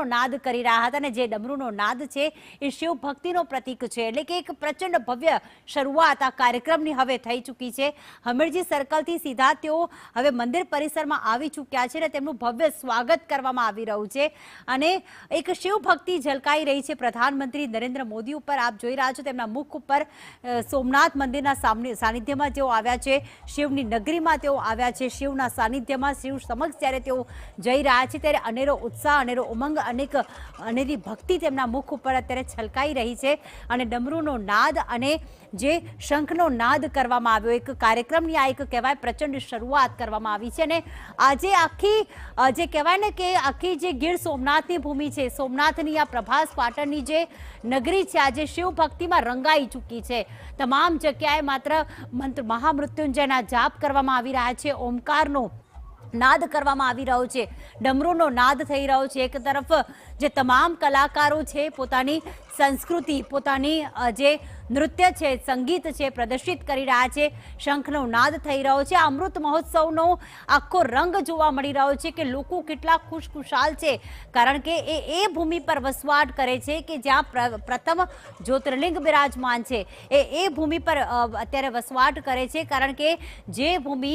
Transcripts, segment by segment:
ડમરૂનો નાદ કરી રહ્યા હતા અને જે ડમરૂનો નાદ છે એ શિવ ભક્તિનો પ્રતીક છે, એટલે કે એક પ્રચંડ ભવ્ય શરૂઆત આ કાર્યક્રમની હવે થઈ ચૂકી છે। હમીરજી સર્કલથી સીધા તેઓ હવે મંદિર પરિસરમાં આવી ચૂક્યા છે અને તેમનું ભવ્ય સ્વાગત કરવામાં આવી રહ્યું છે અને એક શિવ ભક્તિ ઝલકાઈ રહી છે પ્રધાનમંત્રી નરેન્દ્ર મોદી ઉપર। આપ જોઈ રહ્યા છો તેમના મુખ ઉપર સોમનાથ મંદિરના સાનિધ્યમાં જેઓ આવ્યા છે, શિવની નગરીમાં તેઓ આવ્યા છે, શિવના સાનિધ્યમાં શિવ સમક્ષ જ્યારે તેઓ જઈ રહ્યા છે ત્યારે અનેરો ઉત્સાહ, અનેરો ઉમંગ, અનેરી ભક્તિ તેમના મુખ ઉપર અત્યારે છલકાઈ રહી છે અને ડમરૂનો નાદ અને જે શંખનો નાદ કરવામાં આવ્યો, એક કાર્યક્રમની આ એક કહેવાય પ્રચંડ શરૂઆત કરવામાં આવી છે અને આજે આખી જે કહેવાય ને કે આખી જે ગીર સોમનાથની ભૂમિ છે, સોમનાથની આ પ્રભાસ પાટણની જે નગરી છે આજે શિવ ભક્તિમાં રંગાઈ ચૂકી છે। તમામ જગ્યાએ માત્ર મંત્ર મહામૃત્યુંજયના જાપ કરવામાં આવી રહ્યા છે, ઓમકારનો નાદ કરવામાં આવી રહ્યો છે, ડમરૂનો નાદ થઈ રહ્યો છે। એક તરફ જે તમામ કલાકારો છે પોતાની સંસ્કૃતિ, પોતાની જે નૃત્ય છે, સંગીત છે પ્રદર્શિત કરી રહ્યા છે, શંખનો નાદ થઈ રહ્યો છે। અમૃત મહોત્સવનો આખો રંગ જોવા મળી રહ્યો છે કે લોકો કેટલા ખુશખુશાલ છે, કારણ કે એ ભૂમિ પર વસવાટ કરે છે કે જ્યાં પ્રથમ જ્યોતિર્લિંગ બિરાજમાન છે, એ ભૂમિ પર અત્યારે વસવાટ કરે છે, કારણ કે જે ભૂમિ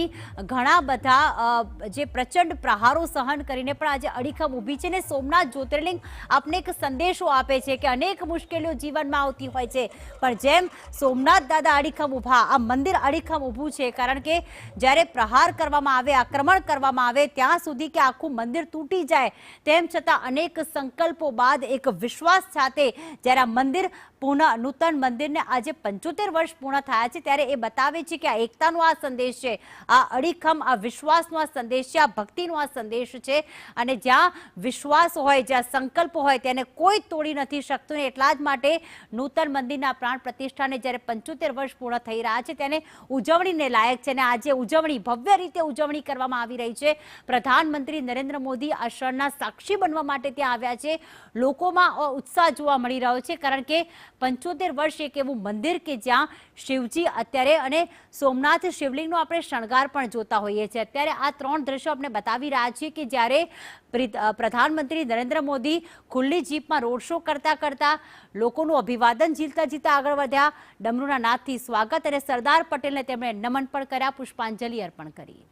ઘણા બધા જે પ્રચંડ પ્રહારો સહન કરીને પણ આજે અડીખમ ઊભી છે ને સોમનાથ જ્યોતિર્લિંગ આપને એક સંદેશો આપે છે કે અનેક મુશ્કેલીઓ જીવનમાં આવતી હોય છે, પણ જેમ સોમનાથ દાદા અડીખમ ઊભા, આ મંદિર અડીખમ ઊભું છે, કારણ કે જ્યારે પ્રહાર કરવામાં આવે, આક્રમણ કરવામાં આવે ત્યાં સુધી કે આખું મંદિર તૂટી જાય, તેમ છતાં અનેક સંકલ્પો બાદ એક વિશ્વાસ સાથે જ્યારે આ મંદિર નૂતન મંદિરને આજે 75 વર્ષ પૂર્ણ થયા છે ત્યારે એ બતાવે છે કે આ એકતાનો આ સંદેશ છે, આ અડીખમ આ વિશ્વાસનો આ સંદેશ છે, આ ભક્તિનો આ સંદેશ છે અને જ્યાં વિશ્વાસ હોય, જ્યાં સંકલ્પ હોય તેને કોઈ તોડી નથી શકતું। એટલા જ માટે નૂતન મંદિરના પ્રાણ પ્રતિષ્ઠાને જ્યારે 75 વર્ષ પૂર્ણ થઈ રહ્યા છે તેને ઉજવણીને લાયક છે અને આજે ઉજવણી ભવ્ય રીતે ઉજવણી કરવામાં આવી રહી છે। પ્રધાનમંત્રી નરેન્દ્ર મોદી આ ક્ષણના સાક્ષી બનવા માટે ત્યાં આવ્યા છે, લોકોમાં ઉત્સાહ જોવા મળી રહ્યો છે, કારણ કે 75 વર્ષ એક એવું મંદિર કે જ્યાં શિવજી અત્યારે અને સોમનાથ શિવલિંગનો આપણે શણગાર પણ જોતા હોઈએ છીએ। અત્યારે આ ત્રણ દ્રશ્યો આપણે બતાવી રહ્યા છીએ કે જ્યારે પ્રધાનમંત્રી નરેન્દ્ર મોદી ખુલ્લી જીપમાં રોડ શો કરતા લોકોનું અભિવાદન ઝીલતા આગળ વધ્યા, ડમરૂના નાદથી સ્વાગત અને સરદાર પટેલને તેમણે નમન પણ કર્યા, પુષ્પાંજલિ અર્પણ કરી।